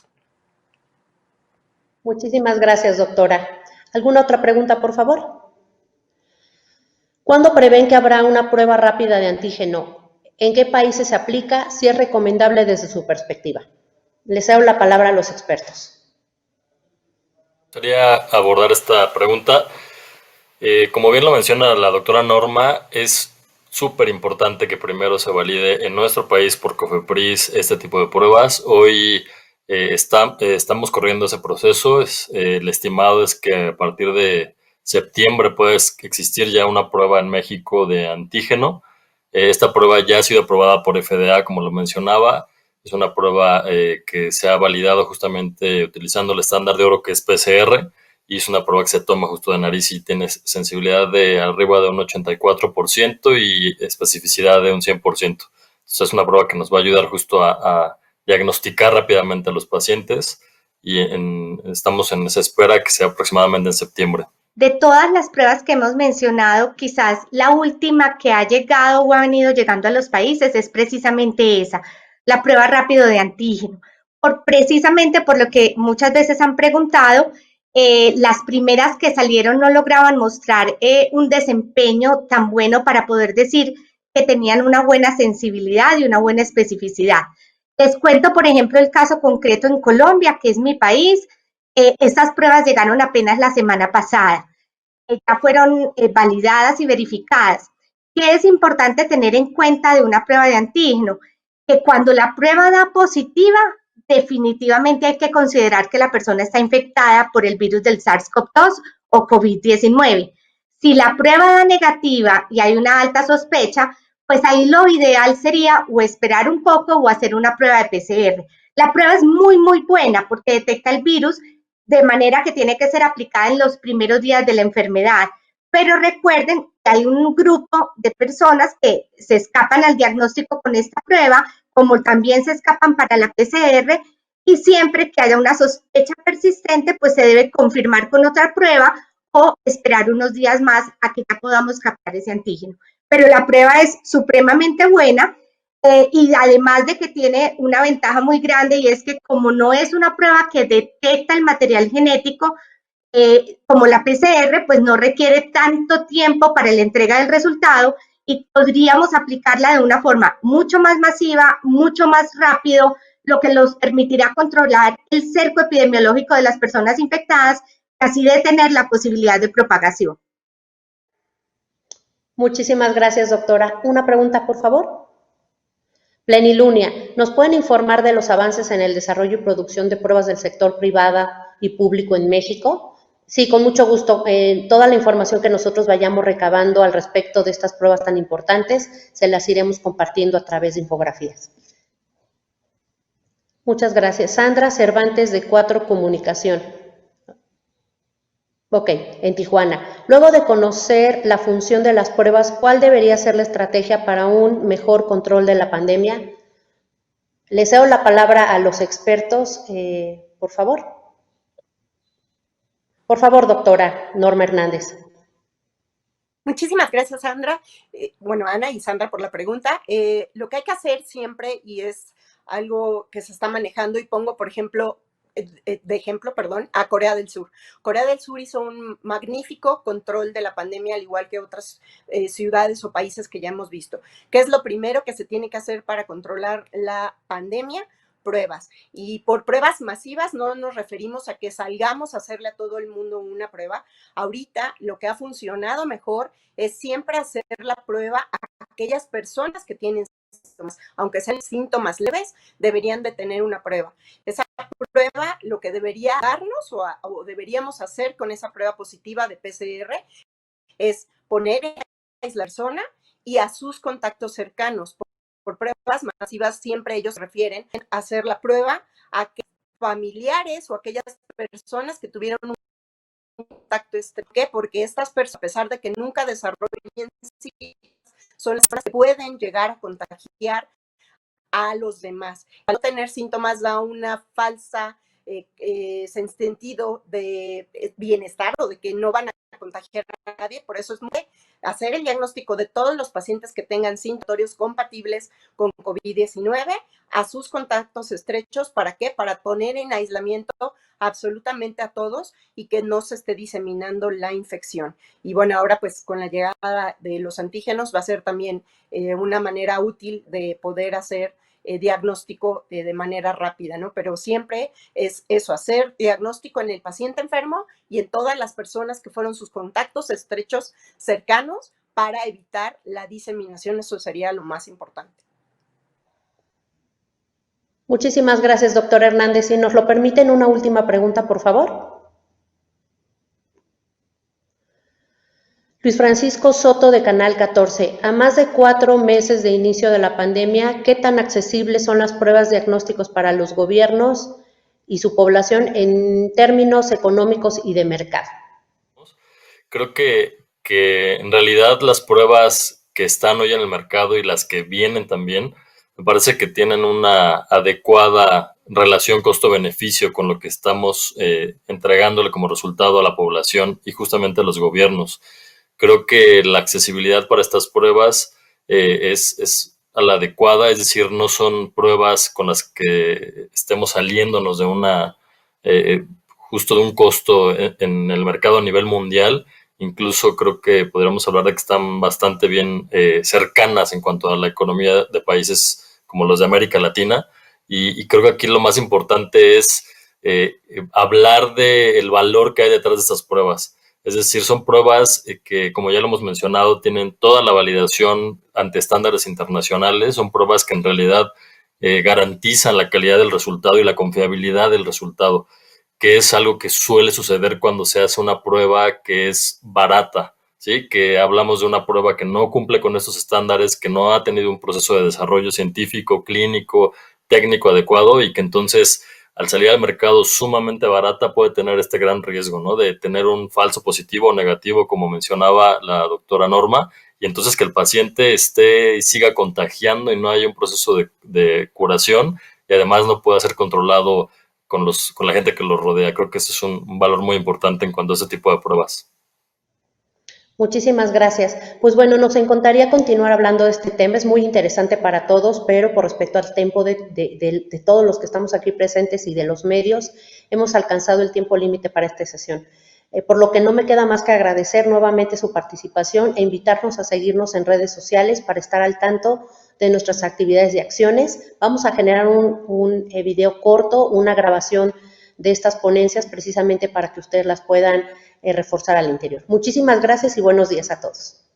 S2: Muchísimas gracias, doctora. ¿Alguna otra pregunta, por favor? ¿Cuándo prevén que habrá una prueba rápida de antígeno? ¿En qué países se aplica? Si es recomendable desde su perspectiva. Les cedo la palabra a los expertos.
S5: Quería abordar esta pregunta. Como bien lo menciona la doctora Norma, es súper importante que primero se valide en nuestro país por COFEPRIS este tipo de pruebas. Hoy estamos corriendo ese proceso. El estimado es que a partir de septiembre puede existir ya una prueba en México de antígeno. Esta prueba ya ha sido aprobada por FDA, como lo mencionaba. Es una prueba que se ha validado justamente utilizando el estándar de oro que es PCR y es una prueba que se toma justo de nariz y tiene sensibilidad de arriba de un 84% y especificidad de un 100%. Entonces es una prueba que nos va a ayudar justo a diagnosticar rápidamente a los pacientes y estamos en esa espera que sea aproximadamente en septiembre.
S4: De todas las pruebas que hemos mencionado, quizás la última que ha llegado o ha venido llegando a los países es precisamente esa, la prueba rápido de antígeno. Precisamente por lo que muchas veces han preguntado, las primeras que salieron no lograban mostrar un desempeño tan bueno para poder decir que tenían una buena sensibilidad y una buena especificidad. Les cuento, por ejemplo, el caso concreto en Colombia, que es mi país. Estas pruebas llegaron apenas la semana pasada. Ya fueron validadas y verificadas. ¿Qué es importante tener en cuenta de una prueba de antígeno? Que cuando la prueba da positiva, definitivamente hay que considerar que la persona está infectada por el virus del SARS-CoV-2 o COVID-19. Si la prueba da negativa y hay una alta sospecha, pues ahí lo ideal sería o esperar un poco o hacer una prueba de PCR. La prueba es muy, muy buena porque detecta el virus de manera que tiene que ser aplicada en los primeros días de la enfermedad. Pero recuerden que hay un grupo de personas que se escapan al diagnóstico con esta prueba, como también se escapan para la PCR, y siempre que haya una sospecha persistente, pues se debe confirmar con otra prueba o esperar unos días más a que ya podamos captar ese antígeno. Pero la prueba es supremamente buena y además de que tiene una ventaja muy grande y es que como no es una prueba que detecta el material genético, como la PCR, pues no requiere tanto tiempo para la entrega del resultado y podríamos aplicarla de una forma mucho más masiva, mucho más rápido, lo que nos permitirá controlar el cerco epidemiológico de las personas infectadas y así detener la posibilidad de propagación.
S2: Muchísimas gracias, doctora. Una pregunta, por favor. Plenilunia, ¿nos pueden informar de los avances en el desarrollo y producción de pruebas del sector privado y público en México? Sí, con mucho gusto. Toda la información que nosotros vayamos recabando al respecto de estas pruebas tan importantes, se las iremos compartiendo a través de infografías. Muchas gracias. Sandra Cervantes, de 4 Comunicación. Ok, en Tijuana. Luego de conocer la función de las pruebas, ¿cuál debería ser la estrategia para un mejor control de la pandemia? Le cedo la palabra a los expertos, por favor. Por favor, doctora Norma Hernández.
S6: Muchísimas gracias, Sandra. Bueno, Ana y Sandra por la pregunta. Lo que hay que hacer siempre, y es algo que se está manejando, y pongo, por ejemplo, a Corea del Sur. Corea del Sur hizo un magnífico control de la pandemia, al igual que otras ciudades o países que ya hemos visto. ¿Qué es lo primero que se tiene que hacer para controlar la pandemia? Pruebas. Y por pruebas masivas no nos referimos a que salgamos a hacerle a todo el mundo una prueba. Ahorita lo que ha funcionado mejor es siempre hacer la prueba a aquellas personas que tienen síntomas, aunque sean síntomas leves, deberían de tener una prueba. Esa prueba, lo que debería darnos o deberíamos hacer con esa prueba positiva de PCR es poner a la persona y a sus contactos cercanos. Por pruebas masivas siempre ellos refieren a hacer la prueba a aquellos familiares o aquellas personas que tuvieron un contacto estrecho. ¿Por qué? Porque estas personas, a pesar de que nunca desarrollen síntomas, son las personas que pueden llegar a contagiar a los demás. Al no tener síntomas da una falsa sentido de bienestar o de que no van a contagiar a nadie. Por eso es muy hacer el diagnóstico de todos los pacientes que tengan síntomas compatibles con COVID-19 a sus contactos estrechos. ¿Para qué? Para poner en aislamiento absolutamente a todos y que no se esté diseminando la infección. Y bueno, ahora pues con la llegada de los antígenos va a ser también una manera útil de poder hacer diagnóstico de manera rápida, ¿no? Pero siempre es eso, hacer diagnóstico en el paciente enfermo y en todas las personas que fueron sus contactos estrechos cercanos para evitar la diseminación. Eso sería lo más importante.
S2: Muchísimas gracias, doctor Hernández. Si nos lo permiten, una última pregunta, por favor. Luis Francisco Soto, de Canal 14. A más de 4 meses de inicio de la pandemia, ¿qué tan accesibles son las pruebas diagnósticos para los gobiernos y su población en términos económicos y de mercado?
S5: Creo que en realidad las pruebas que están hoy en el mercado y las que vienen también, me parece que tienen una adecuada relación costo-beneficio con lo que estamos entregándole como resultado a la población y justamente a los gobiernos. Creo que la accesibilidad para estas pruebas es a la adecuada, es decir, no son pruebas con las que estemos saliéndonos de justo de un costo en el mercado a nivel mundial. Incluso creo que podríamos hablar de que están bastante bien cercanas en cuanto a la economía de países como los de América Latina. Y creo que aquí lo más importante es hablar del valor que hay detrás de estas pruebas. Es decir, son pruebas que, como ya lo hemos mencionado, tienen toda la validación ante estándares internacionales. Son pruebas que en realidad garantizan la calidad del resultado y la confiabilidad del resultado, que es algo que suele suceder cuando se hace una prueba que es barata, ¿sí? Que hablamos de una prueba que no cumple con estos estándares, que no ha tenido un proceso de desarrollo científico, clínico, técnico adecuado y que entonces al salir al mercado sumamente barata puede tener este gran riesgo, ¿no? De tener un falso positivo o negativo, como mencionaba la doctora Norma, y entonces que el paciente esté y siga contagiando y no haya un proceso de curación y además no pueda ser controlado con la gente que lo rodea. Creo que ese es un valor muy importante en cuanto a ese tipo de pruebas.
S2: Muchísimas gracias. Pues bueno, nos encantaría continuar hablando de este tema, es muy interesante para todos, pero por respecto al tiempo de todos los que estamos aquí presentes y de los medios, hemos alcanzado el tiempo límite para esta sesión. Por lo que no me queda más que agradecer nuevamente su participación e invitarnos a seguirnos en redes sociales para estar al tanto de nuestras actividades y acciones. Vamos a generar un video corto, una grabación de estas ponencias precisamente para que ustedes las puedan reforzar al interior. Muchísimas gracias y buenos días a todos.